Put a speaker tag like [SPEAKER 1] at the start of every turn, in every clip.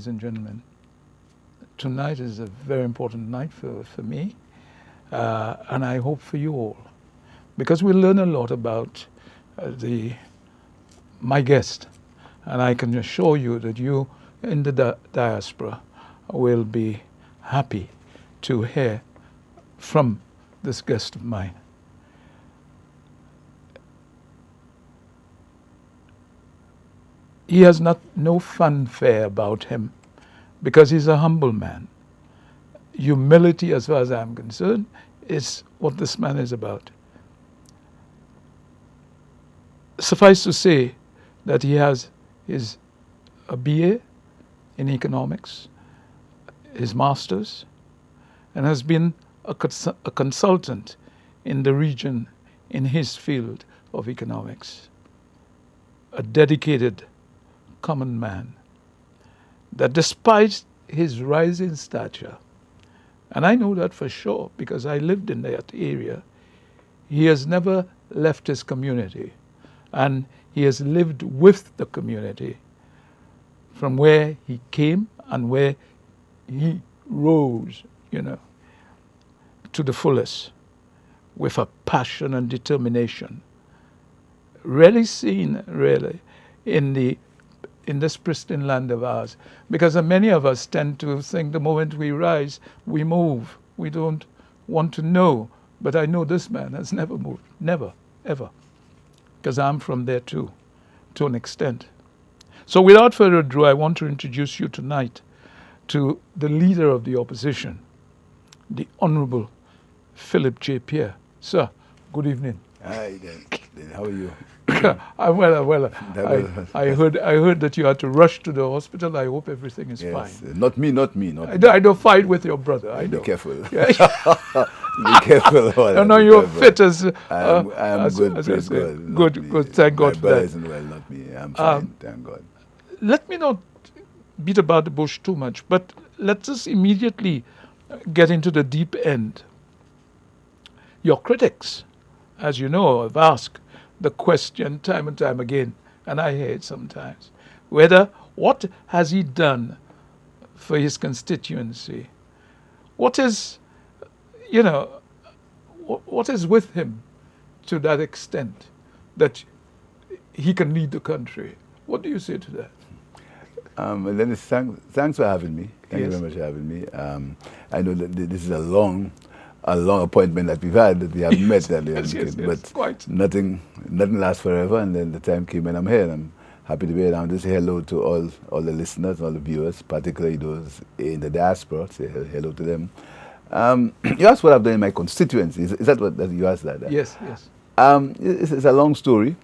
[SPEAKER 1] ladies and gentlemen, tonight is a very important night for me, and I hope for you all, because we'll learn a lot about my guest, and I can assure you that you in the diaspora will be happy to hear from this guest of mine. He has no fanfare about him because he's a humble man. Humility, as far as I'm concerned, is what this man is about. Suffice to say that he has a BA in economics, his master's, and has been a consultant in the region in his field of economics. A dedicated common man that despite his rising stature, and I know that for sure because I lived in that area, he has never left his community, and he has lived with the community from where he came and where he rose, to the fullest with a passion and determination. Rarely seen, really, in this pristine land of ours, because many of us tend to think the moment we rise, we move. We don't want to know, but I know this man has never moved, never, ever, because I'm from there too, to an extent. So without further ado, I want to introduce you tonight to the leader of the opposition, the Honorable Philip J. Pierre. Sir, good evening.
[SPEAKER 2] Hi, then. How are you?
[SPEAKER 1] I'm well. I heard that you had to rush to the hospital. I hope everything is fine.
[SPEAKER 2] Not me.
[SPEAKER 1] I don't fight with your brother. I know.
[SPEAKER 2] Be careful.
[SPEAKER 1] Yeah.
[SPEAKER 2] Be careful.
[SPEAKER 1] No, you're fit as.
[SPEAKER 2] I'm good. Praise God.
[SPEAKER 1] Good. Thank God for that.
[SPEAKER 2] My brother isn't well, not me. I'm fine. Thank God.
[SPEAKER 1] Let me not beat about the bush too much, but let's just immediately get into the deep end. Your critics, as you know, have asked the question time and time again, and I hear it sometimes, whether what has he done for his constituency? What is, what is with him to that extent that he can lead the country? What do you say to that?
[SPEAKER 2] Dennis, thanks for having me. Thank you very much for having me. I know that this is a long appointment that we've had, that we haven't met earlier. But
[SPEAKER 1] quite.
[SPEAKER 2] Nothing lasts forever, and then the time came and I'm here, and I'm happy to be here. I'm just say hello to all the listeners, all the viewers, particularly those in the diaspora. Say hello to them. You asked what I've done in my constituency. Is that what you asked that?
[SPEAKER 1] Yes.
[SPEAKER 2] It's a long story.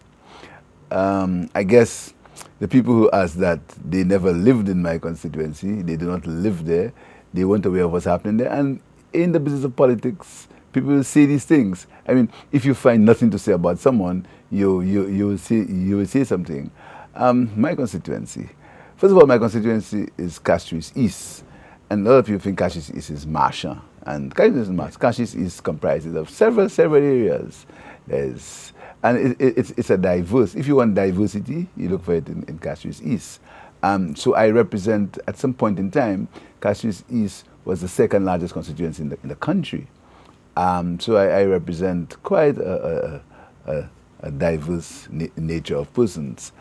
[SPEAKER 2] I guess the people who asked that, they never lived in my constituency. They do not live there. They weren't aware of what's happening there. And in the business of politics, people will say these things. I mean, if you find nothing to say about someone, you will say something. My constituency. First of all, my constituency is Castries East. And a lot of people think Castries East is Marshall. And Castries East comprises of several areas. And it's a diverse. If you want diversity, you look for it in Castries East. So I represent, at some point in time, Castries East was the second largest constituency in the country. So I represent quite a diverse nature of persons.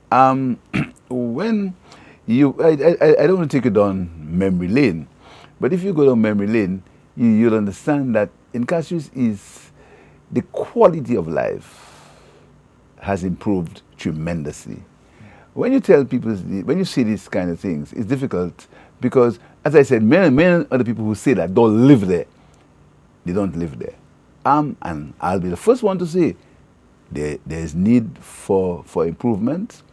[SPEAKER 2] When I don't want to take you down memory lane, but if you go down memory lane, you'll understand that in Castries East, the quality of life has improved tremendously. When you tell people, when you say these kind of things, it's difficult because, as I said, many other people who say that don't live there. They don't live there. And I'll be the first one to say there is need for improvement.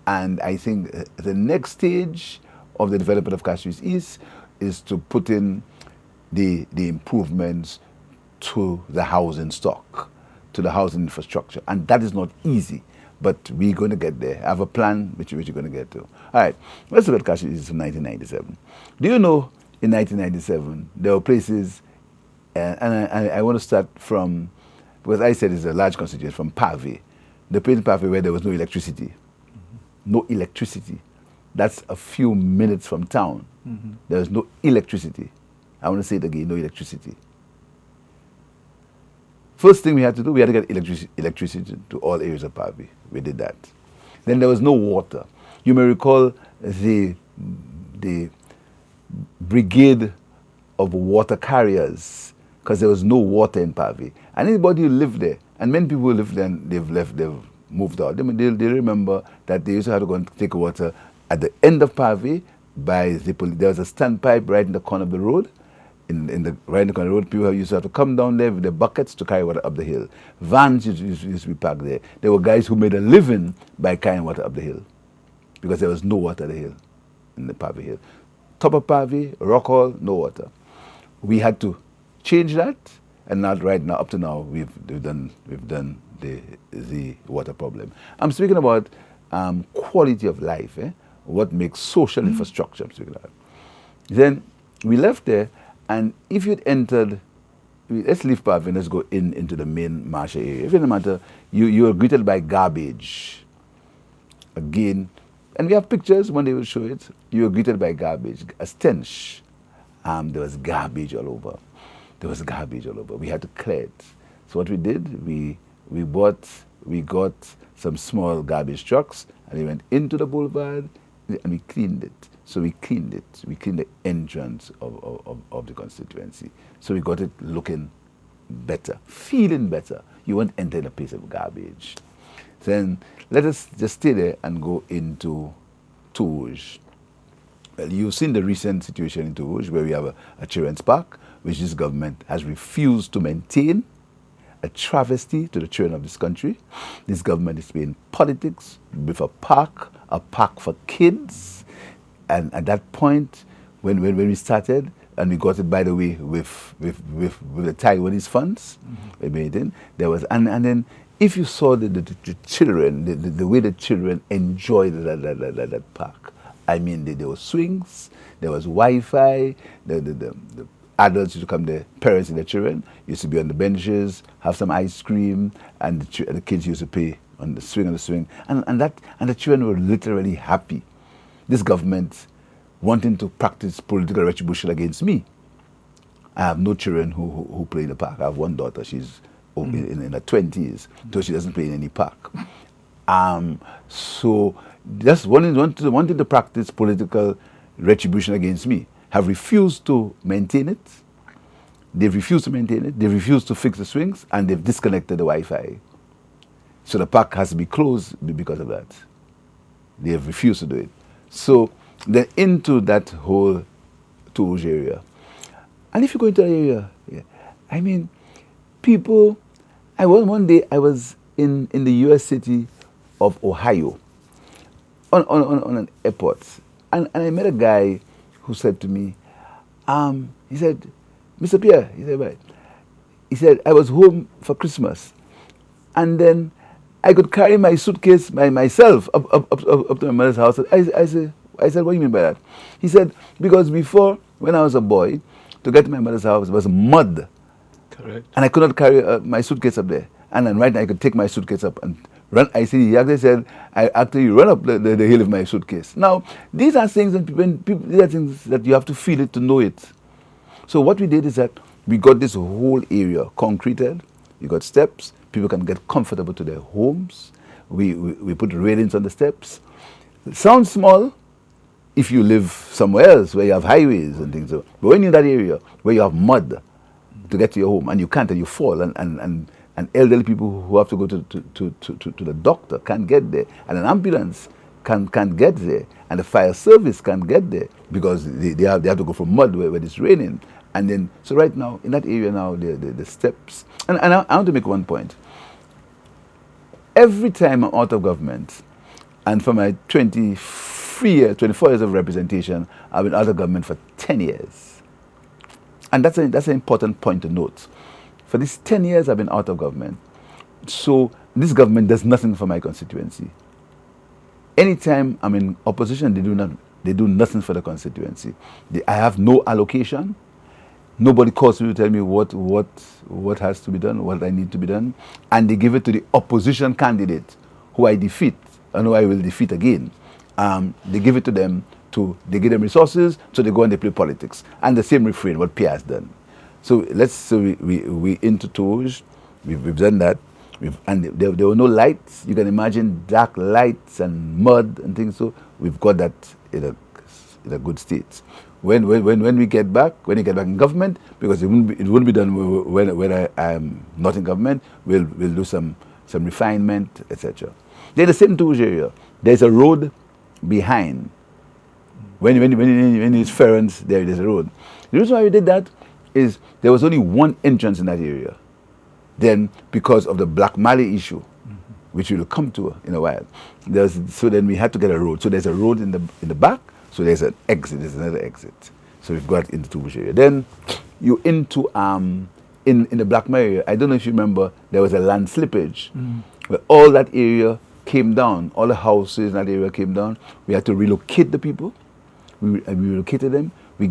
[SPEAKER 2] And I think the next stage of the development of Castries East is to put in the improvements to the housing stock, to the housing infrastructure. And that is not easy, but we're going to get there. I have a plan which we're going to get to. All right, let's look at Castries East from 1997. Do you know in 1997 there were places, and I want to start from, because I said it's a large constituency, from Pave, the place in Pave where there was no electricity. No electricity. That's a few minutes from town. There was no electricity. I want to say it again, no electricity. First thing we had to do, we had to get electricity to all areas of Pavi. We did that. Then there was no water. You may recall the brigade of water carriers, because there was no water in Pavi. And anybody who lived there, and many people who lived there, they've moved out. They remember that they used to have to go and take water at the end of Pavi by there was a standpipe right in the corner of the road. Right in the corner of the road, people used to have to come down there with their buckets to carry water up the hill. Vans used to be parked there. There were guys who made a living by carrying water up the hill because there was no water at the hill, in the Pavi hill. Top of Pavi, Rock Hall, no water. We had to change that, and not right now, up to now, we've done the water problem. I'm speaking about quality of life, what makes social infrastructure, I'm speaking about. Then we left there, and if you'd entered, let's leave Pavi and let's go into the main Marshall area. If it doesn't matter, you were greeted by garbage. Again, and we have pictures, one day we'll show it. You were greeted by garbage, a stench. There was garbage all over. There was garbage all over. We had to clear it. So what we did, we got some small garbage trucks, and we went into the boulevard, and we cleaned it. So we cleaned it. We cleaned the entrance of the constituency. So we got it looking better, feeling better. You won't enter in a piece of garbage. Then let us just stay there and go into Touge. Well, you've seen the recent situation in Touge where we have a children's park, which this government has refused to maintain, a travesty to the children of this country. This government is playing politics with a park for kids. And at that point, when we started, and we got it, by the way, with the Taiwanese funds, we made it. There was, and then if you saw the children, the way the children enjoyed that park. I mean, there were swings, there was Wi-Fi, the adults used to come, the parents and the children used to be on the benches, have some ice cream, and the kids used to play on the swing, and the children were literally happy. This government wanting to practice political retribution against me. I have no children who play in the park. I have one daughter, she's in her 20s, so she doesn't play in any park. So just wanting to practice political retribution against me, have refused to maintain it. They've refused to maintain it. They've refused to fix the swings, and they've disconnected the Wi-Fi. So the park has to be closed because of that. They have refused to do it. So then into that whole Touge area. And if you go into that area, I mean, people, one day I was in the US city of Ohio on an airport, and I met a guy who said to me, he said, Mr. Pierre, he said, right. He said, I was home for Christmas, and then I could carry my suitcase by myself up to my mother's house. I said, what do you mean by that? He said, because before, when I was a boy, to get to my mother's house was mud.
[SPEAKER 1] Correct.
[SPEAKER 2] And I could not carry my suitcase up there. And then right now I could take my suitcase up and run. He actually said, I actually run up the hill with my suitcase. Now, these are things these are things that you have to feel it to know it. So what we did is that we got this whole area concreted. We got steps. People can get comfortable to their homes. We put railings on the steps. It sounds small if you live somewhere else where you have highways and things. But when you're in that area where you have mud to get to your home, and you can't, and you fall, and elderly people who have to go to the doctor can't get there, and an ambulance can't get there, and the fire service can't get there because they have to go from mud where it's raining. And then, so right now, in that area now, the steps, and I want to make one point. Every time I'm out of government, and for my 24 years of representation, I've been out of government for 10 years. And that's an important point to note. For these 10 years, I've been out of government. So this government does nothing for my constituency. Anytime I'm in opposition, they do nothing for the constituency. I have no allocation. Nobody calls me to tell me what has to be done, what I need to be done. And they give it to the opposition candidate who I defeat and who I will defeat again. they give it to them, they give them resources, so they go and they play politics. And the same refrain, what Pierre has done. So we into tours, we've done that, and there were no lights. You can imagine dark lights and mud and things. So we've got that in a good state. When we get back in government, because it wouldn't be done when I'm not in government, we'll do some refinement, etc. Then the same tours area, there's a road behind. When it's Ference, there's a road. The reason why we did that is there was only one entrance in that area. Then, because of the Black Mali issue, which we'll come to in a while, so then we had to get a road. So there's a road in the back. So there's an exit. There's another exit. So we've got into the bush area. Then you into in the Black Mali area. I don't know if you remember, there was a land slippage where all that area came down. All the houses in that area came down. We had to relocate the people. We relocated them. We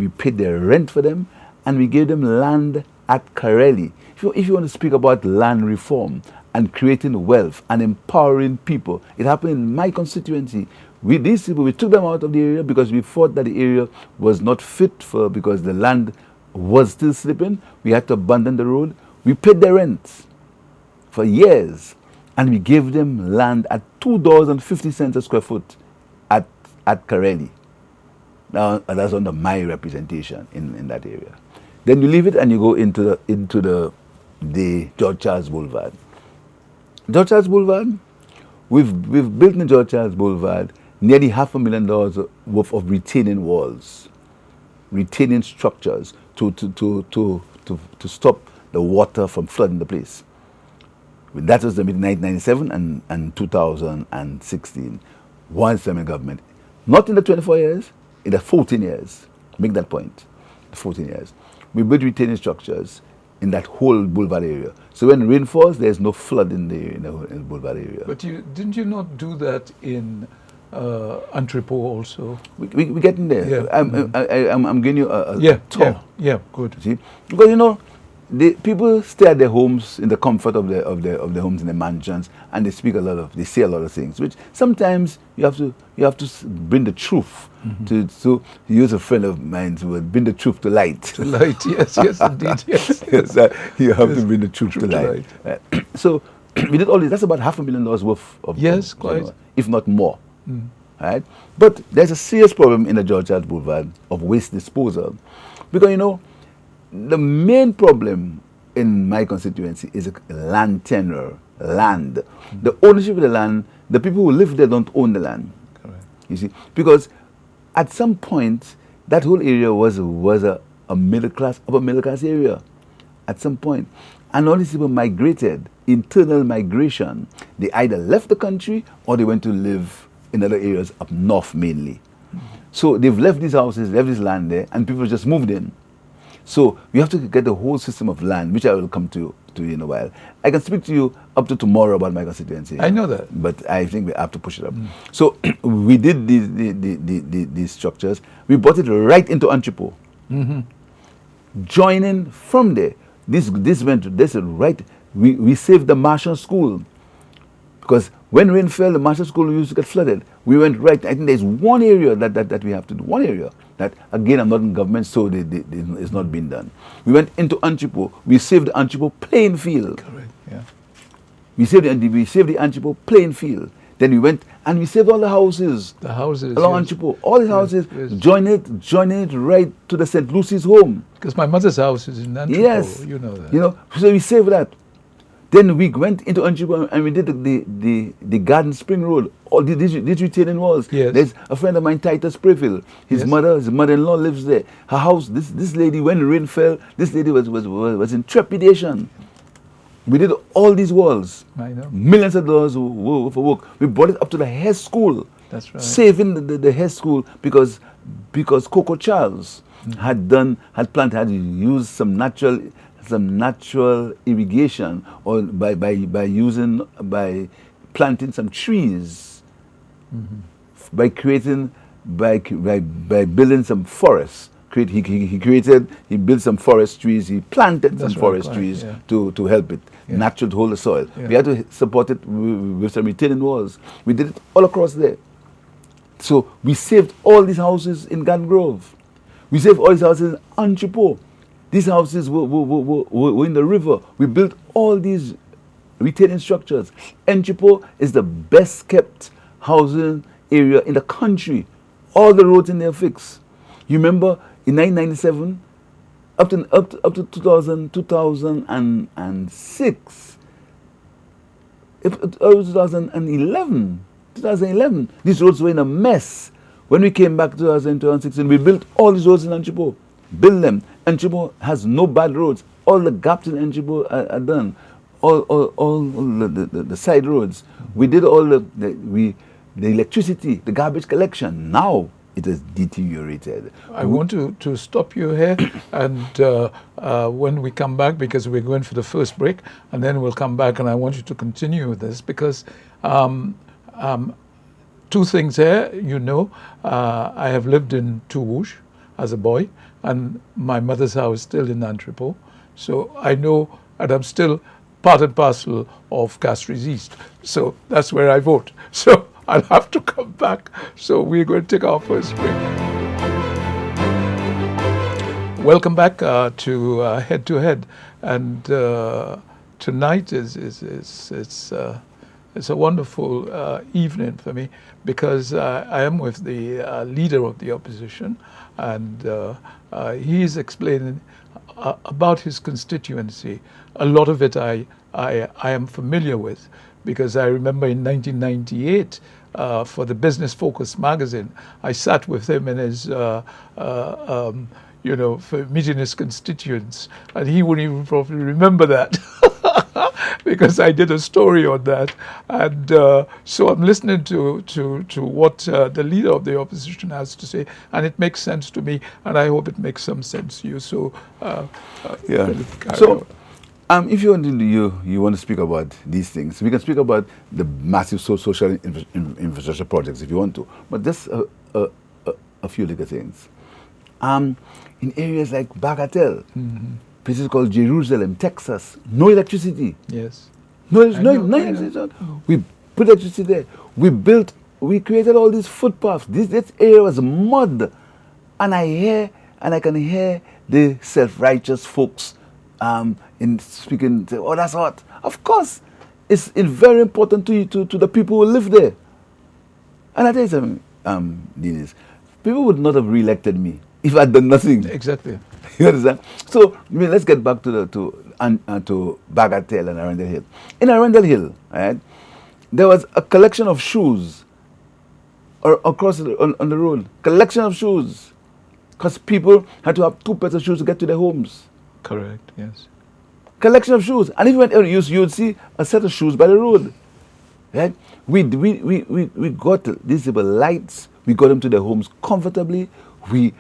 [SPEAKER 2] paid their rent for them, and we gave them land at Kareli. If you want to speak about land reform and creating wealth and empowering people, it happened in my constituency. These people, we took them out of the area because we thought that the area was not fit because the land was still slipping. We had to abandon the road. We paid their rent for years, and we gave them land at $2.50 a square foot at Kareli. Now that's under my representation in that area. Then you leave it and you go into the George Charles Boulevard. George Charles Boulevard, we've built in George Charles Boulevard nearly $500,000 worth of retaining walls, retaining structures to stop the water from flooding the place. That was the mid-1997 and 2016. One semi government, not in the 24 years, in the 14 years. Make that point. The 14 years, we built retaining structures in that whole boulevard area. So when rain falls, there's no flood in the boulevard area.
[SPEAKER 1] But didn't you not do that in Entrepot also?
[SPEAKER 2] We get in there.
[SPEAKER 1] Yeah.
[SPEAKER 2] I'm giving you a talk.
[SPEAKER 1] Yeah, good.
[SPEAKER 2] See, because the people stay at their homes in the comfort of their homes in the mansions, and they say a lot of things, which sometimes you have to bring the truth. To use a friend of mine's word, bring the truth to light.
[SPEAKER 1] To light, yes, indeed, yes.
[SPEAKER 2] Yes, you have to bring the truth to light. So we did all this. That's about $500,000 worth of.
[SPEAKER 1] Yes, quite.
[SPEAKER 2] If not more. Right? But there's a serious problem in the George Charles Boulevard of waste disposal, because the main problem in my constituency is land tenure, land. The ownership of the land, the people who live there don't own the land.
[SPEAKER 1] Correct.
[SPEAKER 2] You see, because at some point that whole area was a middle class, upper middle class area. At some point, and all these people migrated, internal migration. They either left the country or they went to live in other areas up north mainly. So they've left these houses, left this land there, and people just moved in. So we have to get the whole system of land, which I will come to in a while. I can speak to you up to tomorrow about my constituency.
[SPEAKER 1] I know that.
[SPEAKER 2] But I think we have to push it up. So we did these structures. We brought it right into Entrepot. Joining from there. This right. We saved the Marshall School. Because when rain fell, the Marshall School used to get flooded. We went right. I think there's one area that we have to do. One area that, again, I'm not in government, so it's not been done. We went into Entrepot. We saved the Entrepot playing field.
[SPEAKER 1] Correct. Yeah.
[SPEAKER 2] We saved the Entrepot playing field. Then we went and we saved all the houses.
[SPEAKER 1] The houses
[SPEAKER 2] along Entrepot. All the houses. Join it right to the St. Lucy's home.
[SPEAKER 1] Because my mother's house is in Entrepot.
[SPEAKER 2] Yes.
[SPEAKER 1] You know that.
[SPEAKER 2] So we saved that. Then we went into Entrepot and we did the Garden Spring Road. All these retaining walls.
[SPEAKER 1] Yes.
[SPEAKER 2] There's a friend of mine, Titus Sprayfield. His mother-in-law lives there. Her house, this lady, when rain fell, this lady was in trepidation. We did all these walls.
[SPEAKER 1] I know.
[SPEAKER 2] Millions of dollars for work. We brought it up to the Hess School.
[SPEAKER 1] That's right.
[SPEAKER 2] Saving the Hess School because Coco Charles had used some natural irrigation, or by planting some trees, by building some forests. He built some forest trees. He planted some forest trees to help it natural to hold the soil. We had to support it with some retaining walls. We did it all across there. So we saved all these houses in Garden Grove. We saved all these houses in Anchipo. These houses were in the river. We built all these retaining structures. Anchipo is the best kept housing area in the country. All the roads in there fixed. You remember in 1997, up to 2006, 2011, these roads were in a mess. When we came back to 2016, we built all these roads in Anchipo. Build them. Anchipo has no bad roads. All the gaps in Anchipo are done. All the side roads. We did all the electricity, the garbage collection. Now it has deteriorated.
[SPEAKER 1] I want to stop you here, and when we come back, because we're going for the first break, and then we'll come back, and I want you to continue with this, because two things here. I have lived in Tourouge as a boy, and my mother's house still in Antripo, so I know, and I'm still part and parcel of Castries East. So that's where I vote. So I'll have to come back. So we're going to take our first break. Welcome back to Head to Head, and tonight it's a wonderful evening for me, because I am with the leader of the opposition, and he's explaining about his constituency. A lot of it I am familiar with, because I remember in 1998 for the Business Focus magazine, I sat with him in his for meeting his constituents, and he wouldn't even probably remember that because I did a story on that. And so I'm listening to what the leader of the opposition has to say, and it makes sense to me, and I hope it makes some sense to you. So
[SPEAKER 2] yeah. So if you want to speak about these things, we can speak about the massive social infrastructure projects if you want to, but just a few little things. In areas like Bagatelle, places called Jerusalem, Texas, no electricity.
[SPEAKER 1] Yes.
[SPEAKER 2] No electricity. We put electricity there. We created all these footpaths. This area was mud. And I can hear the self-righteous folks in speaking, say, oh, that's hot. Of course, it's very important to the people who live there. And I tell you something, Dennis, people would not have re-elected me if I'd done nothing.
[SPEAKER 1] Exactly.
[SPEAKER 2] You understand? So let's get back to Bagatelle and Arundel Hill. In Arundel Hill, right, there was a collection of shoes across on the road. Collection of shoes, because people had to have 2 pairs of shoes to get to their homes.
[SPEAKER 1] Correct. Yes.
[SPEAKER 2] Collection of shoes, and if you went out, you would see a set of shoes by the road. Right? We got these lights. We got them to their homes comfortably. We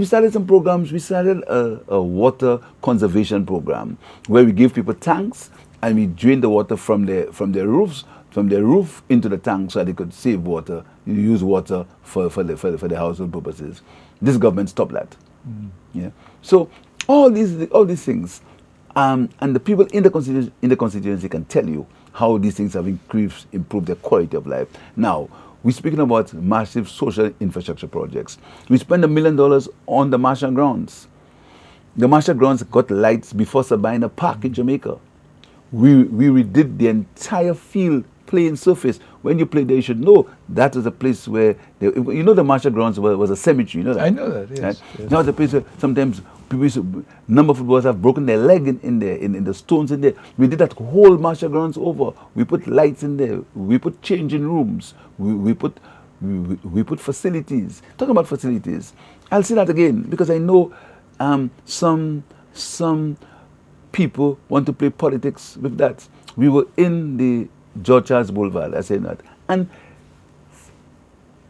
[SPEAKER 2] started some programs. We started a water conservation program where we give people tanks and we drain the water from their roof into the tank so that they could save water, use water for the household purposes. This government stopped that. Yeah. So all these things, and the people in the constituency can tell you how these things have improved their quality of life. Now, we're speaking about massive social infrastructure projects. We spent $1 million on the Marshall Grounds. The Marshall Grounds got lights before Sabina Park in Jamaica. We redid the entire field playing surface. When you play there, you should know that was a place where, the Marshall Grounds was a cemetery, you know that?
[SPEAKER 1] I know that, yes.
[SPEAKER 2] Right?
[SPEAKER 1] Yes.
[SPEAKER 2] Now it's a place where sometimes number of footballers have broken their leg in the stones in there. We did that whole Marshall Grounds over. We put lights in there. We put changing rooms. We put facilities. Talking about facilities, I'll say that again because I know some people want to play politics with that. We were in the George Charles Boulevard, I say that, and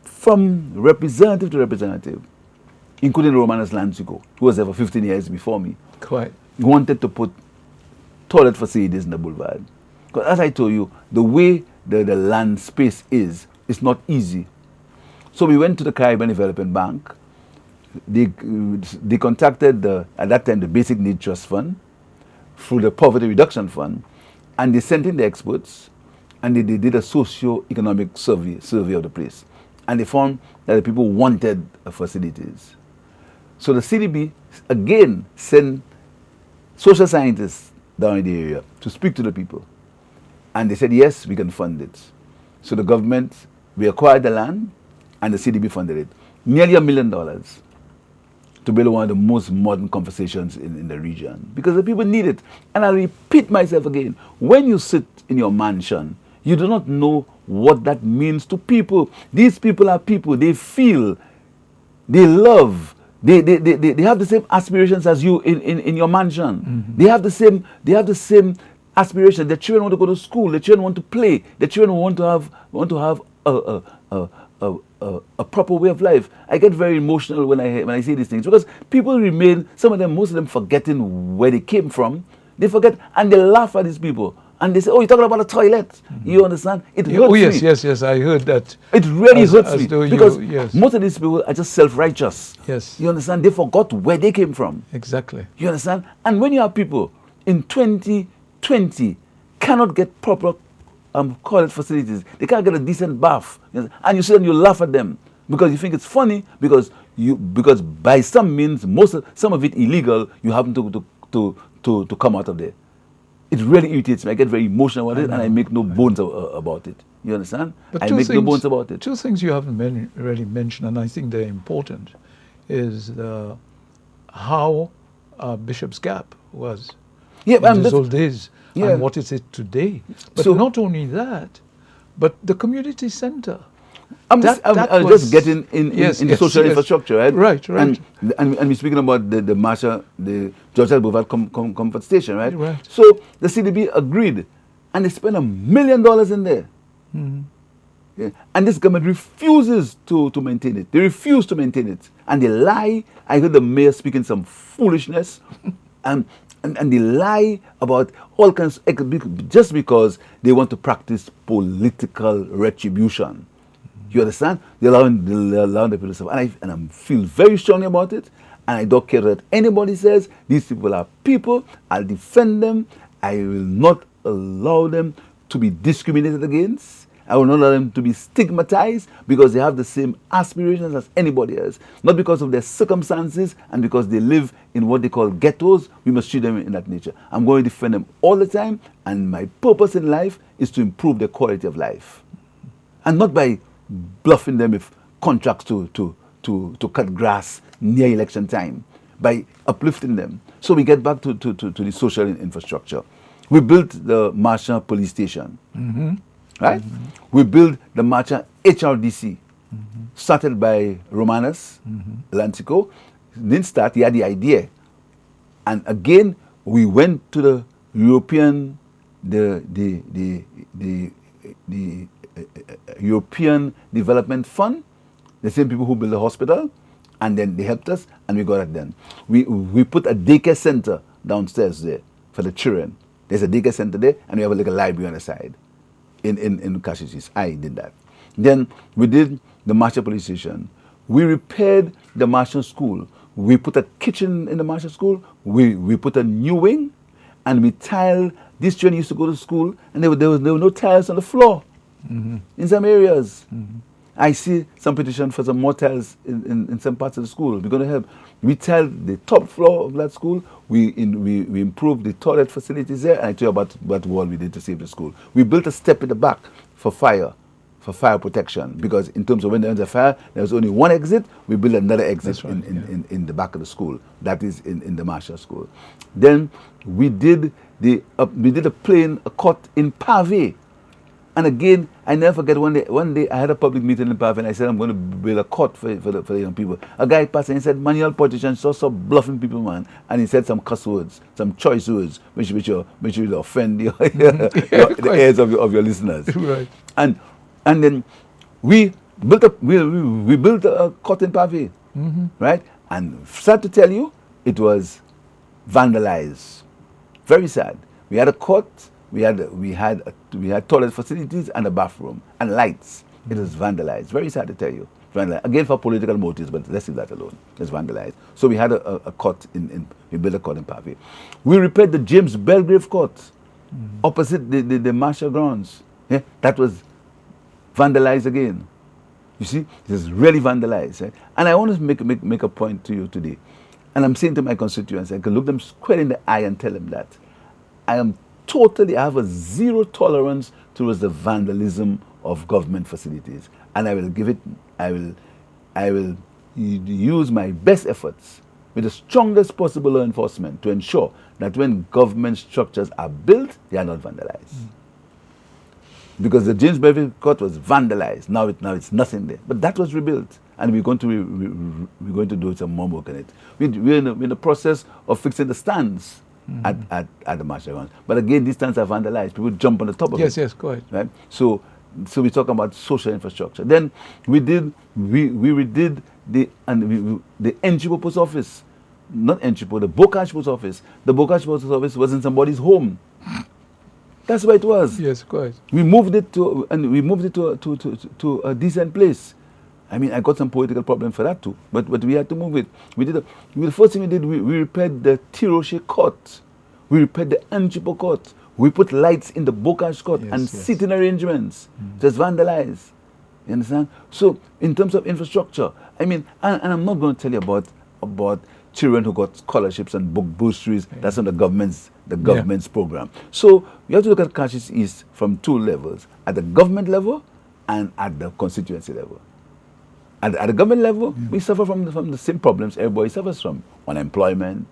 [SPEAKER 2] from representative to representative, including Romanus Lansico, who was there for 15 years before me,
[SPEAKER 1] Quite.
[SPEAKER 2] wanted to put toilet facilities in the boulevard. Because as I told you, the way the land space is, it's not easy. So we went to the Caribbean Development Bank. They contacted, at that time, the Basic Needs Trust Fund through the Poverty Reduction Fund, and they sent in the experts, and they did a socio-economic survey of the place. and they found that the people wanted facilities. So the CDB again sent social scientists down in the area to speak to the people. And they said, yes, we can fund it. So the government, we acquired the land, and the CDB funded it. Nearly $1 million to build one of the most modern conversations in the region. Because the people need it. And I repeat myself again, when you sit in your mansion, you do not know what that means to people. These people are people. They feel, they love, they have the same aspirations as you in your mansion. Mm-hmm. They have the same aspirations. Their children want to go to school. Their children want to play. Their children want to have a proper way of life. I get very emotional when I see these things, because people remain, most of them forgetting where they came from. They forget, and they laugh at these people. And they say, oh, you're talking about a toilet. Mm-hmm. You understand? It hurts me.
[SPEAKER 1] Yes, I heard that.
[SPEAKER 2] It really hurts me. Because most of these people are just self-righteous.
[SPEAKER 1] Yes.
[SPEAKER 2] You understand? They forgot where they came from.
[SPEAKER 1] Exactly.
[SPEAKER 2] You understand? And when you have people in 2020 cannot get proper toilet facilities, they can't get a decent bath, and you sit and you laugh at them because you think it's funny, because by some means, some of it illegal, you happen to come out of there. It really irritates me. I get very emotional about it, and I make no bones about it. You understand?
[SPEAKER 1] But no bones about it. Two things you haven't really mentioned, and I think they're important, is how Bishop's Gap was in these old days, and what is it today. But not only that, but the community center.
[SPEAKER 2] I was just getting in the social infrastructure, right?
[SPEAKER 1] Right.
[SPEAKER 2] And we're speaking about the George L. Boulevard comfort station, right?
[SPEAKER 1] Right.
[SPEAKER 2] So the CDB agreed, and they spent $1 million in there. Mm-hmm. Yeah. And this government refuses to maintain it. They refuse to maintain it. And they lie. I heard the mayor speaking some foolishness. and they lie about all kinds, just because they want to practice political retribution. You understand? They're allowing the people to suffer. And I feel very strongly about it. And I don't care what anybody says. These people are people. I'll defend them. I will not allow them to be discriminated against. I will not allow them to be stigmatized because they have the same aspirations as anybody else. Not because of their circumstances and because they live in what they call ghettos. We must treat them in that nature. I'm going to defend them all the time. And my purpose in life is to improve their quality of life. And not by bluffing them with contracts to cut grass near election time, by uplifting them. So we get back to the social infrastructure. We built the Marshall police station, right? Mm-hmm. We built the Marshall HRDC, started by Romanus Lantico. Didn't start, he had the idea. And again, we went to the European, European Development Fund, the same people who built the hospital, and then they helped us, and we got it done. We put a daycare center downstairs there for the children. There's a daycare center there, and we have a little library on the side in Cashews. I did that. Then we did the Marshall Police Station. We repaired the Marshall School. We put a kitchen in the Marshall School. We put a new wing, and we tiled. These children used to go to school, and there were no tiles on the floor. In some areas. I see some petition for some more tiles in some parts of the school. We're going to help. We tiled the top floor of that school. We improved the toilet facilities there. And I tell you about what we did to save the school. We built a step in the back for fire protection. Because in terms of when there's a fire, there's only one exit. We built another exit in the back of the school. That is in the Marshall School. Then we did a court in Pave. And again, I never forget one day I had a public meeting in Park and I said, I'm going to build a court for the young people. A guy passed and he said, man, you're a politician, so bluffing people, man. And he said some cuss words, some choice words, which will offend the ears of your listeners.
[SPEAKER 1] Right.
[SPEAKER 2] And then we built a court in Pave, right? And sad to tell you, it was vandalized. Very sad. We had a court. We had toilet facilities and a bathroom and lights. It was vandalized. Very sad to tell you. Vandalized. Again, for political motives, but let's leave that alone. It's vandalized. So we had a court we built a court in Pave. We repaired the James Belgrave Court opposite the Marshall grounds. Yeah, that was vandalized again. You see, it is really vandalized. Right? And I want to make a point to you today. And I'm saying to my constituents, I can look them square in the eye and tell them that I have a zero tolerance towards the vandalism of government facilities. And I will use my best efforts with the strongest possible law enforcement to ensure that when government structures are built, they are not vandalized. Because the James Beverly Court was vandalized. Now it's nothing there. But that was rebuilt. And we're going to do some more work on it. We're in the process of fixing the stands at the martial grounds. But again, these stands are vandalized. People jump on the top of it.
[SPEAKER 1] Yes, go ahead.
[SPEAKER 2] Right? So we talk about social infrastructure. Then we redid the Enchipo post office. Not Enchipo, the Bocage post office. The Bocage post office was in somebody's home. That's where it was.
[SPEAKER 1] Yes, go ahead.
[SPEAKER 2] We moved it to a decent place. I mean, I got some political problem for that too, but we had to move it. The first thing we did, we repaired the Tiroche court. We repaired the Enchipo court. We put lights in the Bocage court and seating arrangements. Just vandalized. You understand? So, in terms of infrastructure, I mean, and I'm not going to tell you about children who got scholarships and book bursaries. That's on the government's program. So, you have to look at Cashews East from two levels: at the government level and at the constituency level. At the government level, we suffer from the same problems everybody suffers from: unemployment.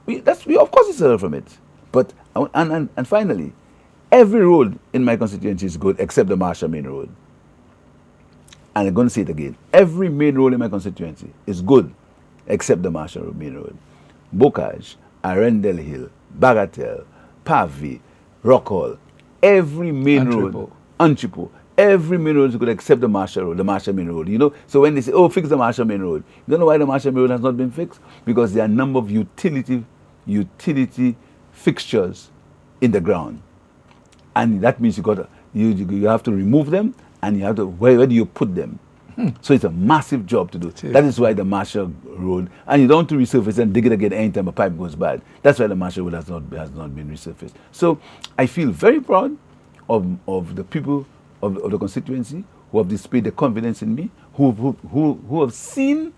[SPEAKER 2] We of course suffer from it. But and finally, every road in my constituency is good except the Marshall Main Road. And I'm going to say it again: every main road in my constituency is good except the Marshall Main Road. Bocage, Arundel Hill, Bagatelle, Pavi, Rockall, every main road, Enchipo. Every main road is good except the Marshall Main Road. You know, so when they say, "Oh, fix the Marshall Main Road," you don't know why the Marshall Main Road has not been fixed? Because there are a number of utility fixtures in the ground, and that means you have to remove them, and you have to where do you put them? So it's a massive job to do. That is why the Marshall Road, and you don't want to resurface and dig it again anytime a pipe goes bad. That's why the Marshall Road has not been resurfaced. So I feel very proud of the people of the constituency who have displayed their confidence in me, who have seen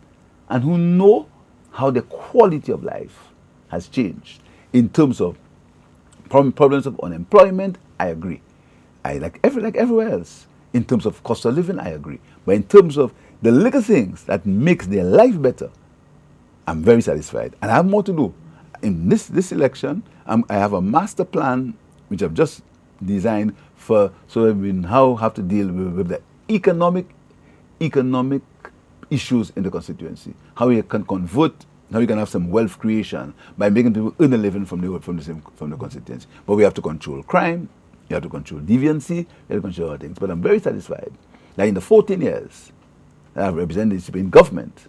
[SPEAKER 2] and who know how the quality of life has changed. In terms of problems of unemployment, I agree. I like everywhere else. In terms of cost of living, I agree. But in terms of the little things that makes their life better, I'm very satisfied. And I have more to do. In this election, I have a master plan which I've just designed so we now have to deal with the economic issues in the constituency. How we can convert, how we can have some wealth creation by making people earn a living from the constituency. But we have to control crime, we have to control deviancy, we have to control other things. But I'm very satisfied that in the 14 years that I've represented in government,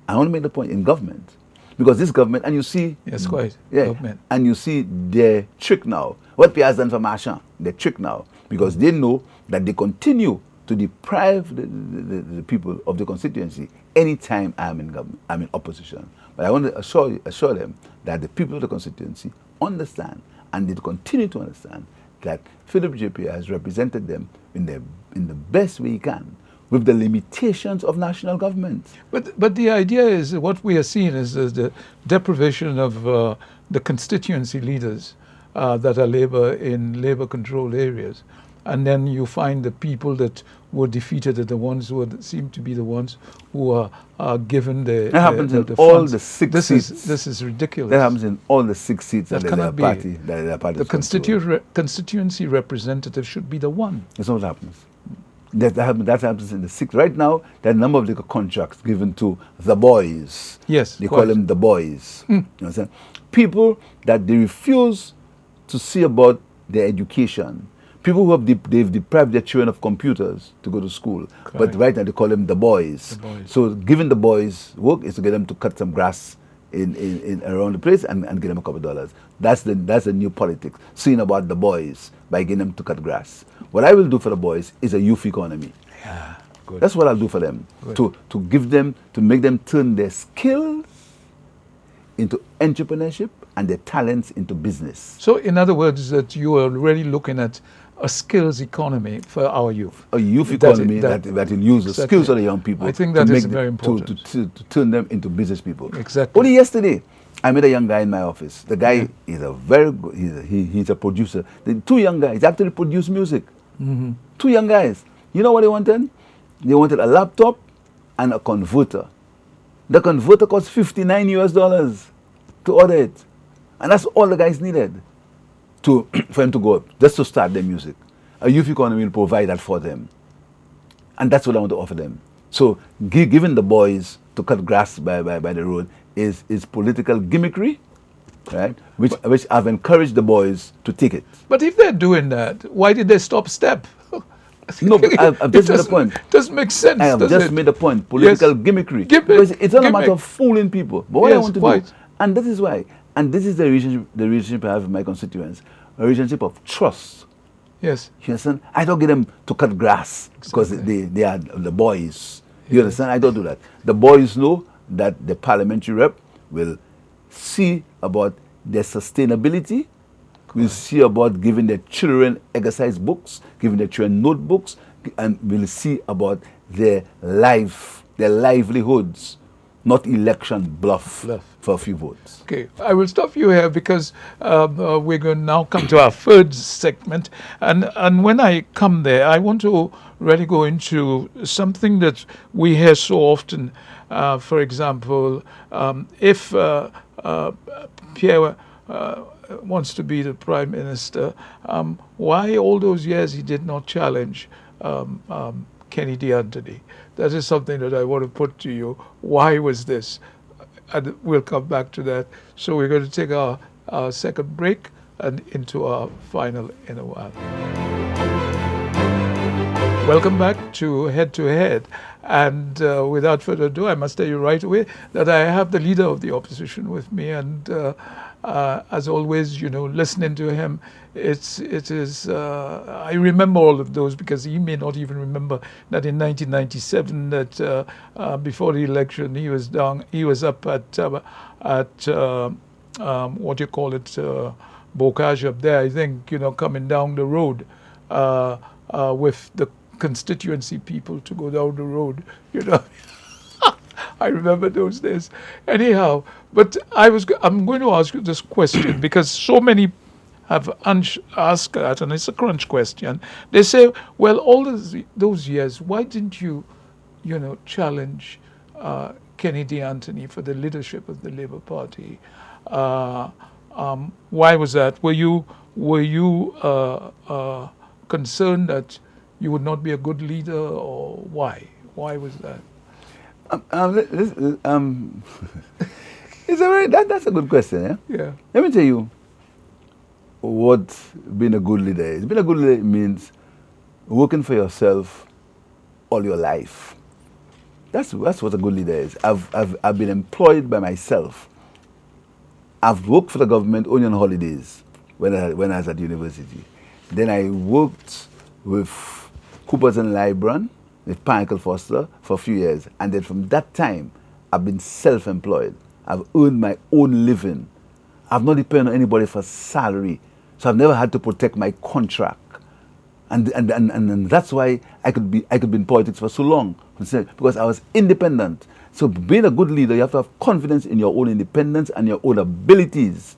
[SPEAKER 2] I want to make the point in government. Because this government, and you see...
[SPEAKER 1] Yes, quite.
[SPEAKER 2] Yeah,
[SPEAKER 1] government.
[SPEAKER 2] And you see their trick now. What Pierre has done for Marchand, their trick now. Because they know that they continue to deprive the people of the constituency anytime I'm in government, I'm in opposition. But I want to assure them that the people of the constituency understand, and they continue to understand, that Philip J. Pierre has represented them in the best way he can, with the limitations of national government.
[SPEAKER 1] But the idea is, what we are seeing is the deprivation of the constituency leaders that are in labor-controlled areas. And then you find the people that were defeated are the ones who seem to be the ones who are given the
[SPEAKER 2] That happens in
[SPEAKER 1] funds.
[SPEAKER 2] all the 6 seats.
[SPEAKER 1] This is ridiculous.
[SPEAKER 2] That happens in all the 6 seats that
[SPEAKER 1] cannot be. The
[SPEAKER 2] party.
[SPEAKER 1] constituency representative should be the one.
[SPEAKER 2] That's not what happens. That happens in the 6th. Right now, there are a number of little contracts given to the boys.
[SPEAKER 1] Yes.
[SPEAKER 2] They call them the boys. You understand? People that they refuse to see about their education. People who they've deprived their children of computers to go to school. Correct. But right now they call them the boys. So giving the boys work is to get them to cut some grass in around the place and get them a couple of dollars. That's the new politics. Seeing about the boys by getting them to cut grass. What I will do for the boys is a youth economy.
[SPEAKER 1] Yeah, good.
[SPEAKER 2] That's what I'll do for them. To give them, to make them turn their skills into entrepreneurship and their talents into business.
[SPEAKER 1] So in other words, that you are really looking at a skills economy for our youth.
[SPEAKER 2] A youth economy that will use the skills of the young people.
[SPEAKER 1] I think that is very important.
[SPEAKER 2] To turn them into business people.
[SPEAKER 1] Exactly.
[SPEAKER 2] Only yesterday, I met a young guy in my office. The guy is a very good, he's a producer. The two young guys actually produce music.
[SPEAKER 1] Mm-hmm.
[SPEAKER 2] Two young guys. You know what they wanted? They wanted a laptop and a converter. The converter cost $59 to order it. And that's all the guys needed for him to go up, just to start their music. A youth economy will provide that for them. And that's what I want to offer them. So giving the boys to cut grass by the road is political gimmickry, right? Which I've encouraged the boys to take it.
[SPEAKER 1] But if they're doing that, why did they stop step?
[SPEAKER 2] No, but I've just made a point.
[SPEAKER 1] It doesn't make sense.
[SPEAKER 2] I have just made a point. Political gimmickry. Because it's not a matter of fooling people. But what I want to do, and this is why, and this is the relationship I have with my constituents, a relationship of trust.
[SPEAKER 1] Yes.
[SPEAKER 2] You understand? I don't get them to cut grass because they are the boys. You understand? I don't do that. The boys know that the parliamentary rep will see about their sustainability, will see about giving their children exercise books, giving their children notebooks, and will see about their livelihoods, not election bluff for a few votes.
[SPEAKER 1] Okay, I will stop you here because we're going to now come to our third segment. And when I come there, I want to really go into something that we hear so often. For example, if Pierre wants to be the Prime Minister, why all those years he did not challenge Kennedy Anthony? That is something that I want to put to you. Why was this? And we'll come back to that. So we're going to take our second break and into our final in a while. Welcome back to Head to Head. And without further ado, I must tell you right away that I have the leader of the opposition with me. And as always, you know, listening to him, it is. I remember all of those because he may not even remember that in 1997, that before the election, he was down. He was up at what do you call it, Bocage up there. I think, you know, coming down the road with the constituency people to go down the road. You know. I remember those days. Anyhow, but I'm going to ask you this question because so many have asked that, and it's a crunch question. They say, well, all those years, why didn't you, challenge Kennedy Anthony for the leadership of the Labour Party? Why was that? Were you concerned that you would not be a good leader, or why? Why was that?
[SPEAKER 2] That's a good question. Yeah.
[SPEAKER 1] Yeah.
[SPEAKER 2] Let me tell you what being a good leader is. Being a good leader means working for yourself all your life. That's what a good leader is. I've been employed by myself. I've worked for the government only on holidays when I was at university. Then I worked with Coopers and Libran, with Michael Foster for a few years. And then from that time, I've been self-employed. I've earned my own living. I've not depended on anybody for salary. So I've never had to protect my contract. And that's why I could be in politics for so long, because I was independent. So being a good leader, you have to have confidence in your own independence and your own abilities.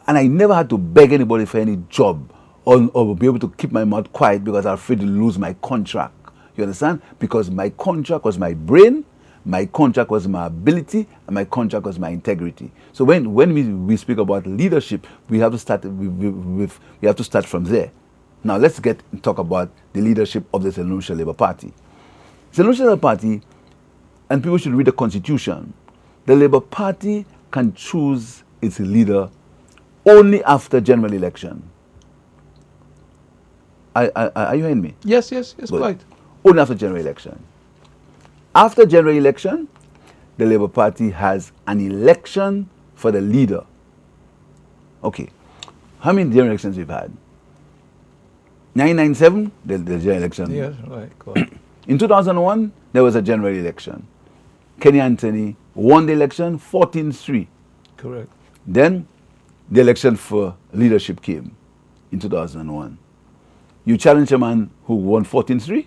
[SPEAKER 2] And I never had to beg anybody for any job or be able to keep my mouth quiet because I was afraid to lose my contract. You understand? Because my contract was my brain, my contract was my ability, and my contract was my integrity. So when we speak about leadership, we have to start from there. Now let's talk about the leadership of the Transformational Labour Party. The Transformational Labour Party, and people should read the Constitution. The Labour Party can choose its leader only after general election. Are you hearing me?
[SPEAKER 1] Yes, quite.
[SPEAKER 2] Only after general election. After general election, the Labour Party has an election for the leader. Okay. How many general elections we've had? 1997, the general election.
[SPEAKER 1] Yes, right. Go on.
[SPEAKER 2] In 2001, there was a general election. Kenny Anthony won the election 14-3.
[SPEAKER 1] Correct.
[SPEAKER 2] Then the election for leadership came in 2001. You challenge a man who won 14-3?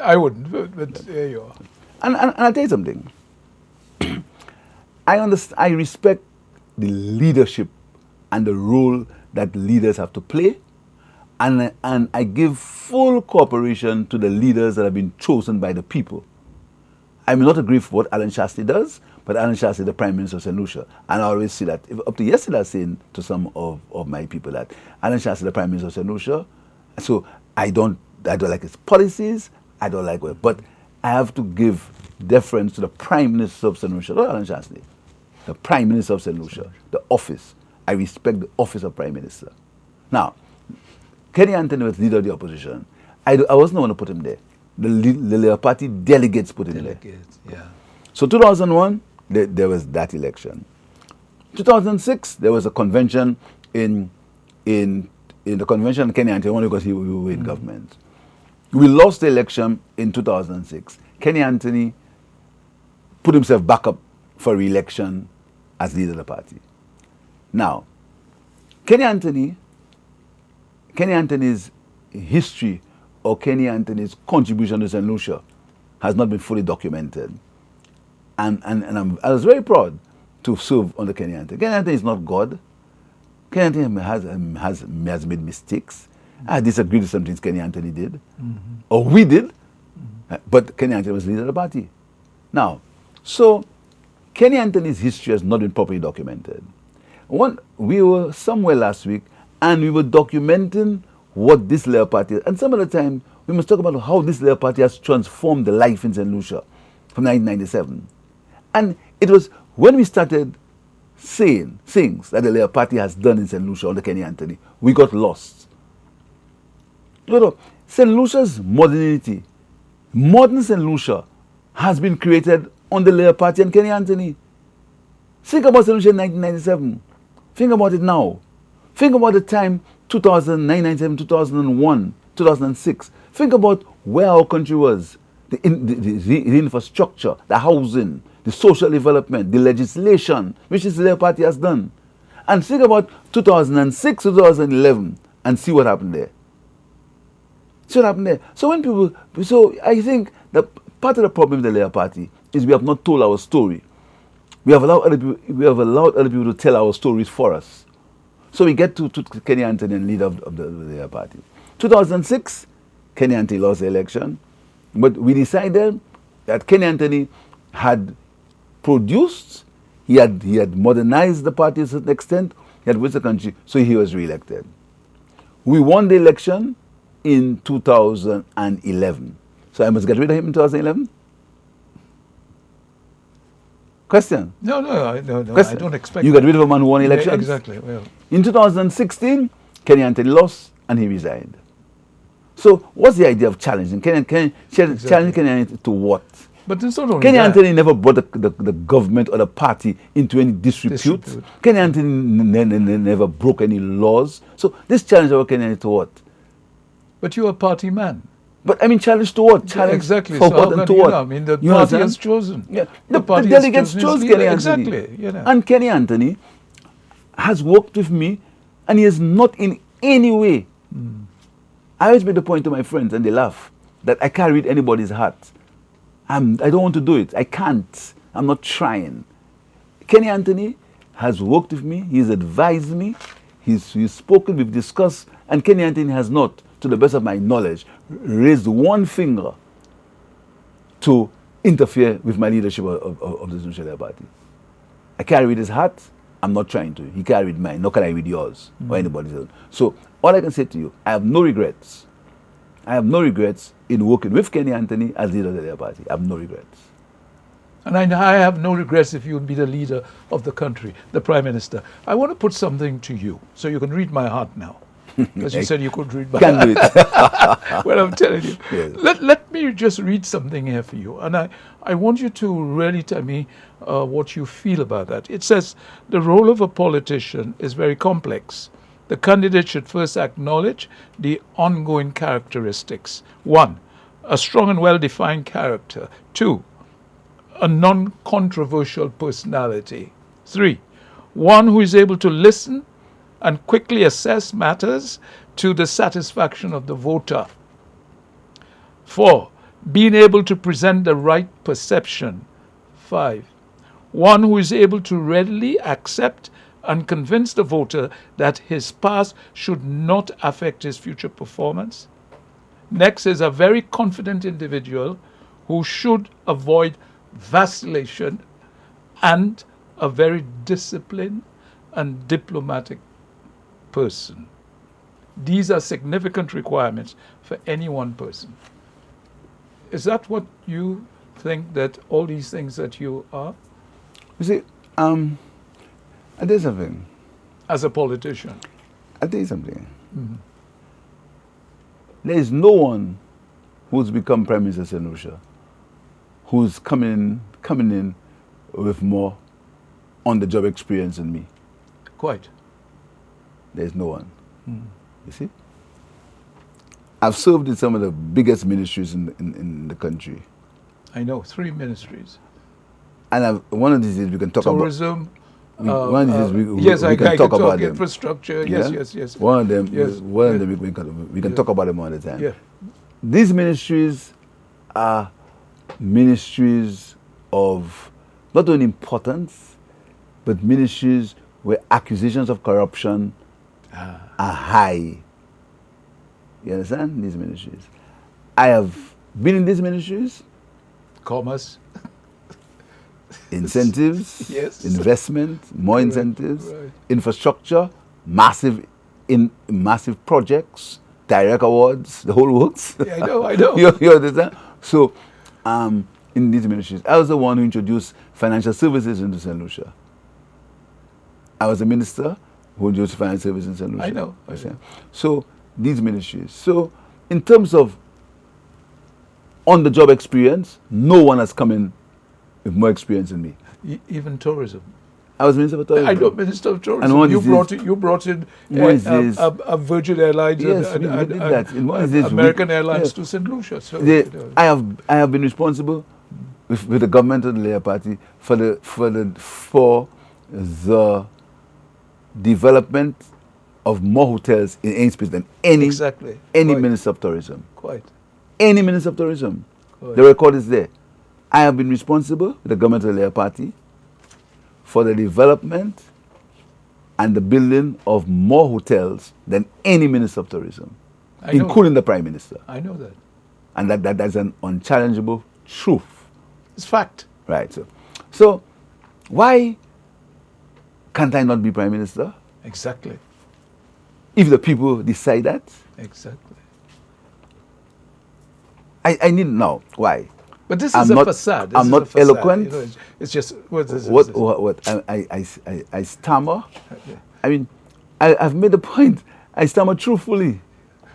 [SPEAKER 1] I wouldn't, but there you are.
[SPEAKER 2] And I'll tell you something. I respect the leadership and the role that leaders have to play, and I give full cooperation to the leaders that have been chosen by the people. I may not agree with what Alan Shastri does, but Alan Shastri is the Prime Minister of St. Lucia. And I always see that. Up to yesterday, I was saying to some of my people that Alan Shastri is the Prime Minister of St. Lucia. So I don't like his policies, I don't like it. But I have to give deference to the Prime Minister of St. Lucia, not Alan Shastri. The Prime Minister of St. Lucia, the office. I respect the office of Prime Minister. Now, Kenny Anthony was leader of the opposition. I wasn't the one to put him there. The Labour Party delegates put him there.
[SPEAKER 1] Yeah.
[SPEAKER 2] So 2001, there was that election. 2006, there was a convention in the convention. Kenny Anthony won because we were in government. We lost the election in 2006. Kenny Anthony put himself back up for re-election as leader of the party. Now, Kenny Anthony's history or Kenny Anthony's contribution to St. Lucia has not been fully documented. And I was very proud to serve under Kenny Anthony. Kenny Anthony is not God. Kenny Anthony has made mistakes. I disagreed with some things Kenny Anthony did, or we did, but Kenny Anthony was leader of the party. Now, so Kenny Anthony's history has not been properly documented. We were somewhere last week, and we were documenting what this Labour Party is. And some of the time, we must talk about how this Labour Party has transformed the life in St. Lucia from 1997. And it was when we started saying things that the Labour Party has done in St. Lucia under Kenny Anthony, we got lost. St. Lucia's modernity, modern St. Lucia, has been created on the Labour Party and Kenny Anthony. Think about St. Lucia in 1997. Think about it now. Think about the time 2009, 97, 2001, 2006. Think about where our country was. The infrastructure, the housing, the social development, the legislation, which this Labour Party has done. And think about 2006, 2011, and see what happened there. See what happened there. So I think that part of the problem with the Labour Party is we have not told our story. We have allowed other people to tell our stories for us. So we get to Kenny Anthony and leader of the Labour Party. 2006, Kenny Anthony lost the election, but we decided that Kenny Anthony had produced, he had modernized the party to a certain extent, he had with the country, so he was re-elected. We won the election in 2011. So I must get rid of him in 2011? Question?
[SPEAKER 1] No,
[SPEAKER 2] Question?
[SPEAKER 1] I don't expect
[SPEAKER 2] you got rid of a man who won elections?
[SPEAKER 1] Yeah, exactly. Well.
[SPEAKER 2] In 2016, Kenny Anthony lost and he resigned. So what's the idea of challenging? Challenging Kenny Anthony to what?
[SPEAKER 1] But it's not only
[SPEAKER 2] Kenny
[SPEAKER 1] that.
[SPEAKER 2] Anthony never brought the government or the party into any disrepute. Kenny Anthony never broke any laws. So this challenge of Kenny Anthony to what?
[SPEAKER 1] But you're a party man.
[SPEAKER 2] But I mean, challenge to what? Challenge
[SPEAKER 1] exactly.
[SPEAKER 2] for
[SPEAKER 1] so
[SPEAKER 2] what and to what?
[SPEAKER 1] I mean, the party has chosen.
[SPEAKER 2] Yeah.
[SPEAKER 1] The party
[SPEAKER 2] delegates chose Kenny Anthony.
[SPEAKER 1] Exactly. You know.
[SPEAKER 2] And Kenny Anthony has worked with me, and he is not in any way. I always make the point to my friends, and they laugh, that I can't read anybody's heart. I don't want to do it. I can't. I'm not trying. Kenny Anthony has worked with me. He's advised me. He's spoken. We've discussed. And Kenny Anthony has not, to the best of my knowledge, raised one finger to interfere with my leadership of the Social Labour Party. I can't read his heart. I'm not trying to. He can't read mine. Nor can I read yours or anybody's else. So all I can say to you, I have no regrets. I have no regrets in working with Kenny Anthony as leader of the Labour Party. I have no regrets.
[SPEAKER 1] And I have no regrets if you would be the leader of the country, the Prime Minister. I want to put something to you, so you can read my heart now. Because you said you could read my heart.
[SPEAKER 2] Can't do it.
[SPEAKER 1] Well, I'm telling you.
[SPEAKER 2] Yes.
[SPEAKER 1] Let me just read something here for you. And I want you to really tell me what you feel about that. It says, the role of a politician is very complex. The candidate should first acknowledge the ongoing characteristics. 1, a strong and well-defined character. 2, a non-controversial personality. 3, one who is able to listen and quickly assess matters to the satisfaction of the voter. 4. Being able to present the right perception. 5. One who is able to readily accept and convince the voter that his past should not affect his future performance. Next is a very confident individual who should avoid vacillation, and a very disciplined and diplomatic person. These are significant requirements for any one person. Is that what you think, that all these things that you are?
[SPEAKER 2] You see, I tell you something.
[SPEAKER 1] As a politician?
[SPEAKER 2] I tell you something. Mm-hmm. There is no one who's become Prime Minister of St. Lucia who's coming in with more on-the-job experience than me.
[SPEAKER 1] Quite.
[SPEAKER 2] There's no one. Mm. You see? I've served in some of the biggest ministries in the country.
[SPEAKER 1] I know, 3 ministries.
[SPEAKER 2] And one of these is we can talk
[SPEAKER 1] tourism,
[SPEAKER 2] about. One of these
[SPEAKER 1] we
[SPEAKER 2] can talk about them.
[SPEAKER 1] Infrastructure,
[SPEAKER 2] yeah?
[SPEAKER 1] yes.
[SPEAKER 2] One of them, we can talk about them all the time.
[SPEAKER 1] Yeah.
[SPEAKER 2] These ministries are ministries of not only importance, but ministries where accusations of corruption are high. You understand? These ministries. I have been in these ministries.
[SPEAKER 1] Commerce.
[SPEAKER 2] Incentives,
[SPEAKER 1] yes.
[SPEAKER 2] Investment, more incentives,
[SPEAKER 1] right.
[SPEAKER 2] Infrastructure, massive projects, direct awards, the whole works.
[SPEAKER 1] Yeah, I know.
[SPEAKER 2] you understand? So, in these ministries, I was the one who introduced financial services into St. Lucia. I was a minister who introduced financial services in St. Lucia.
[SPEAKER 1] I know.
[SPEAKER 2] So, these ministries. So, in terms of on-the-job experience, no one has come in with more experience than me.
[SPEAKER 1] Even tourism.
[SPEAKER 2] I was Minister of Tourism.
[SPEAKER 1] I know, Minister of Tourism.
[SPEAKER 2] And
[SPEAKER 1] you brought in a Virgin Airlines and American Airlines to St. Lucia. So,
[SPEAKER 2] I have been responsible with the government of the Labour Party for the development of more hotels in Ainspeed than any Minister of Tourism.
[SPEAKER 1] Quite.
[SPEAKER 2] Any Minister of Tourism.
[SPEAKER 1] Quite.
[SPEAKER 2] The record is there. I have been responsible with the government of the Labour Party for the development and the building of more hotels than any Minister of Tourism, including the Prime Minister.
[SPEAKER 1] I know that.
[SPEAKER 2] And that's an unchallengeable truth.
[SPEAKER 1] It's fact.
[SPEAKER 2] Right. So why can't I not be Prime Minister?
[SPEAKER 1] Exactly.
[SPEAKER 2] If the people decide that?
[SPEAKER 1] Exactly.
[SPEAKER 2] I need now. Why?
[SPEAKER 1] But this is a facade.
[SPEAKER 2] I'm not eloquent.
[SPEAKER 1] You know, it's just what
[SPEAKER 2] I stammer. Okay. I mean, I've made a point. I stammer truthfully.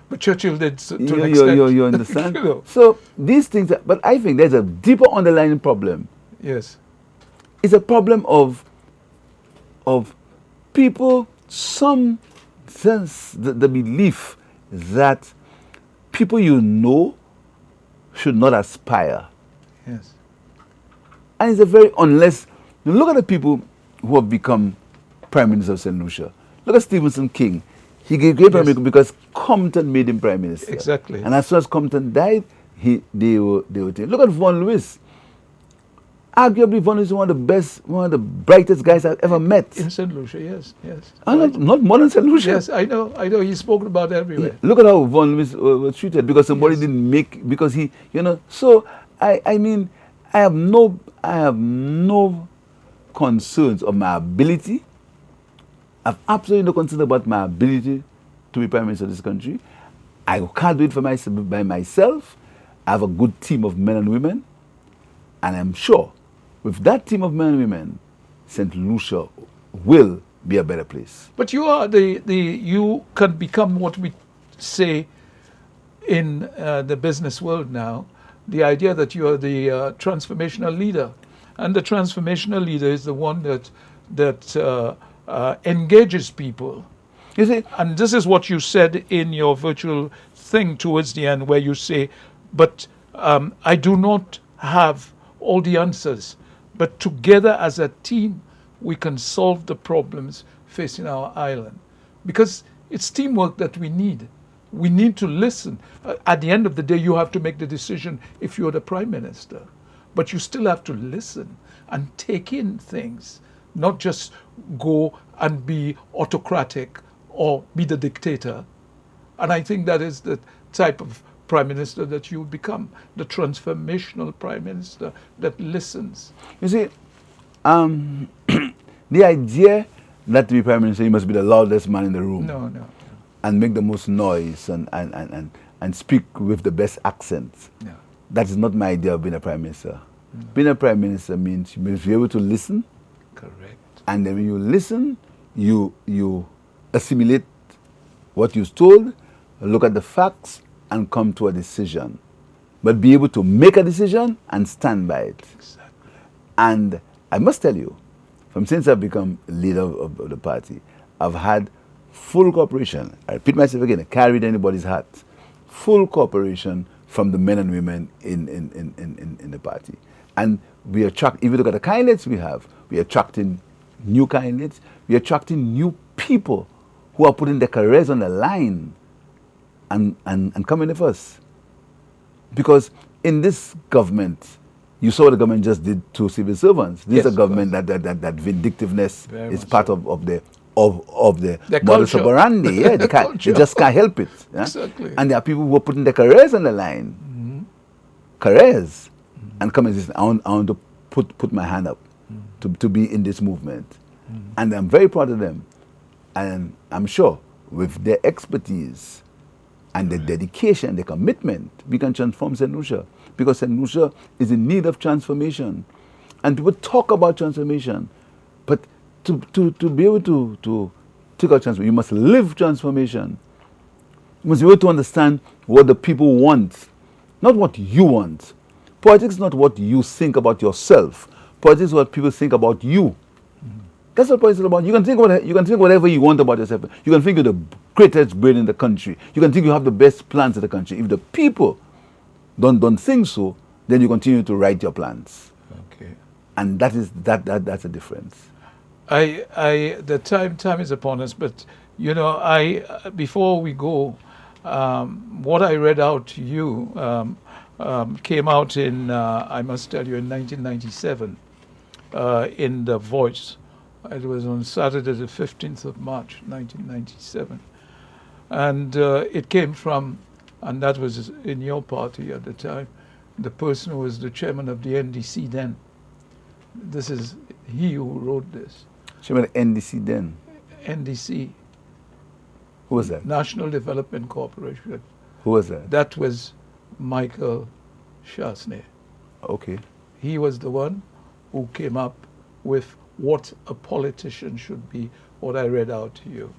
[SPEAKER 1] But Churchill did to an extent.
[SPEAKER 2] You understand? So these things. But I think there's a deeper underlying problem.
[SPEAKER 1] Yes.
[SPEAKER 2] It's a problem of people. Some sense the belief that people should not aspire.
[SPEAKER 1] Yes.
[SPEAKER 2] And it's a very, unless, look at the people who have become Prime Minister of St. Lucia. Look at Stephenson King. He gave Prime Minister because Compton made him Prime Minister.
[SPEAKER 1] Exactly.
[SPEAKER 2] And as soon as Compton died, they were taken. Look at Von Lewis. Arguably, Von Lewis is one of the brightest guys I've ever met.
[SPEAKER 1] In St. Lucia, yes.
[SPEAKER 2] Not modern St. Lucia.
[SPEAKER 1] Yes, I know. He's spoken about everywhere.
[SPEAKER 2] Yeah. Look at how Von Lewis was treated because somebody didn't make, because he, so I mean, I have no concerns of my ability. I have absolutely no concern about my ability to be Prime Minister of this country. I can't do it by myself. I have a good team of men and women. And I'm sure with that team of men and women, St. Lucia will be a better place.
[SPEAKER 1] But you are you can become what we say in the business world now, the idea that you are the transformational leader. And the transformational leader is the one that engages people.
[SPEAKER 2] You see?
[SPEAKER 1] And this is what you said in your virtual thing towards the end, where you say, but I do not have all the answers, but together as a team, we can solve the problems facing our island. because it's teamwork that we need. We need to listen. At the end of the day, you have to make the decision if you're the prime minister. But you still have to listen and take in things, not just go and be autocratic or be the dictator. And I think that is the type of prime minister that you become, the transformational prime minister that listens.
[SPEAKER 2] You see, the idea that to be prime minister, you must be the loudest man in the room.
[SPEAKER 1] No, no.
[SPEAKER 2] And make the most noise and speak with the best accents.
[SPEAKER 1] No.
[SPEAKER 2] That is not my idea of being a prime minister. No. Being a prime minister means you must be able to listen.
[SPEAKER 1] Correct.
[SPEAKER 2] And then when you listen, you assimilate what you're told, look at the facts, and come to a decision. But be able to make a decision and stand by it.
[SPEAKER 1] Exactly.
[SPEAKER 2] And I must tell you, from since I've become leader of the party, I've had full cooperation. I repeat myself again, I carried anybody's hat. Full cooperation from the men and women in the party. And we attract, if you look at the candidates we have, we're attracting new candidates, we're attracting new people who are putting their careers on the line and coming with us. Because in this government, you saw what the government just did to civil servants. This is a government that vindictiveness is part of the modus operandi. Yeah, they just can't help it. Yeah?
[SPEAKER 1] Exactly.
[SPEAKER 2] And there are people who are putting their careers on the line. Careers. And come and say, I want to put my hand up to be in this movement. And I'm very proud of them. And I'm sure with their expertise and their dedication, their commitment, we can transform St. Lucia. Because St. Lucia is in need of transformation. And people talk about transformation, but to be able to take out transformation, you must live transformation. You must be able to understand what the people want, not what you want. Politics is not what you think about yourself. Politics is what people think about you. That's what politics is about. You can think whatever you want about yourself. You can think you're the greatest brain in the country. You can think you have the best plans in the country. If the people don't think so, then you continue to write your plans.
[SPEAKER 1] Okay.
[SPEAKER 2] And that's a difference.
[SPEAKER 1] The time is upon us, but you know, before we go, what I read out to you came out in I must tell you in 1997 in The Voice. It was on Saturday the 15th of March 1997, and it came from, and that was in your party at the time, the person who was the chairman of the NDC then. This is he who wrote this.
[SPEAKER 2] Chairman of NDC then?
[SPEAKER 1] NDC.
[SPEAKER 2] Who was that?
[SPEAKER 1] National Development Corporation.
[SPEAKER 2] Who was that?
[SPEAKER 1] That was Michael Chasney.
[SPEAKER 2] Okay.
[SPEAKER 1] He was the one who came up with what a politician should be, what I read out to you.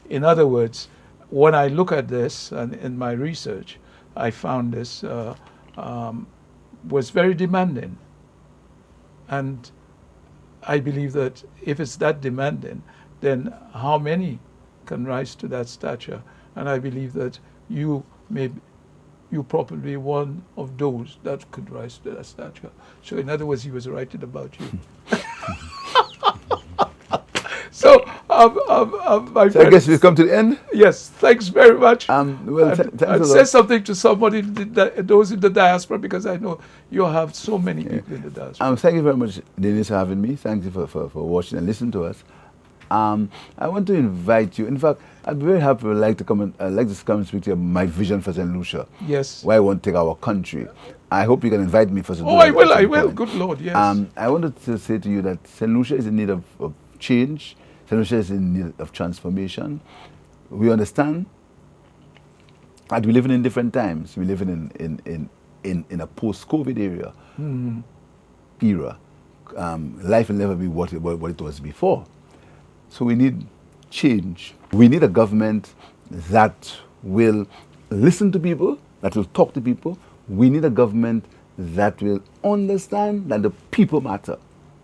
[SPEAKER 1] In other words, when I look at this, and in my research, I found this was very demanding. And I believe that if it's that demanding, then how many can rise to that stature? And I believe that you probably one of those that could rise to that stature. So in other words, he was writing about you. So, my
[SPEAKER 2] so I guess we've come to the end?
[SPEAKER 1] Yes, thanks very much.
[SPEAKER 2] Well,
[SPEAKER 1] and say something to somebody, those in the diaspora, because I know you have so many people in the diaspora.
[SPEAKER 2] Thank you very much, Dennis, for having me. Thank you for watching and listening to us. I want to invite you. In fact, I'd be very happy. I'd like to come and speak to you about my vision for St. Lucia.
[SPEAKER 1] Yes.
[SPEAKER 2] Why I want to take our country. I hope you can invite me for St.
[SPEAKER 1] Oh, I will. Good Lord, yes.
[SPEAKER 2] I wanted to say to you that St. Lucia is in need of change. St. Lucia is in need of transformation. We understand that we live in different times. We live in a post-COVID era. Life will never be what it was before. So we need change. We need a government that will listen to people, that will talk to people. We need a government that will understand that the people matter,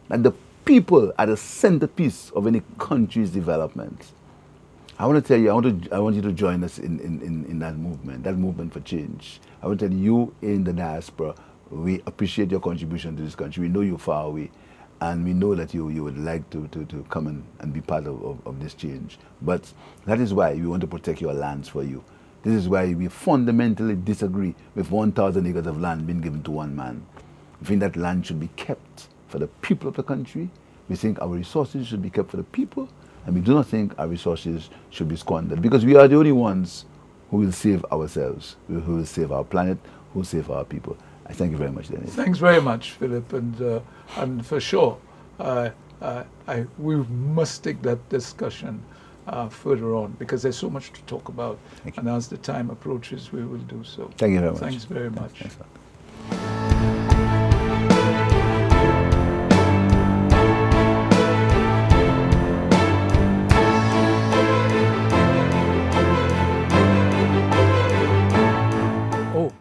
[SPEAKER 2] that the people are the centerpiece of any country's development. I want to tell you, I want you to join us in that movement for change. I want to tell you in the diaspora, we appreciate your contribution to this country. We know you're far away. and we know that you would like to come and be part of this change. But that is why we want to protect your lands for you. This is why we fundamentally disagree with 1,000 acres of land being given to one man. We think that land should be kept for the people of the country. We think our resources should be kept for the people, and we do not think our resources should be squandered, because we are the only ones who will save ourselves, who will save our planet, who will save our people. I thank you very much, Dennis.
[SPEAKER 1] Thanks very much, Philip, and for sure, we must take that discussion further on, because there's so much to talk about, and as the time approaches, we will do so.
[SPEAKER 2] Thank you very much.
[SPEAKER 1] Thanks very much.
[SPEAKER 2] Thanks.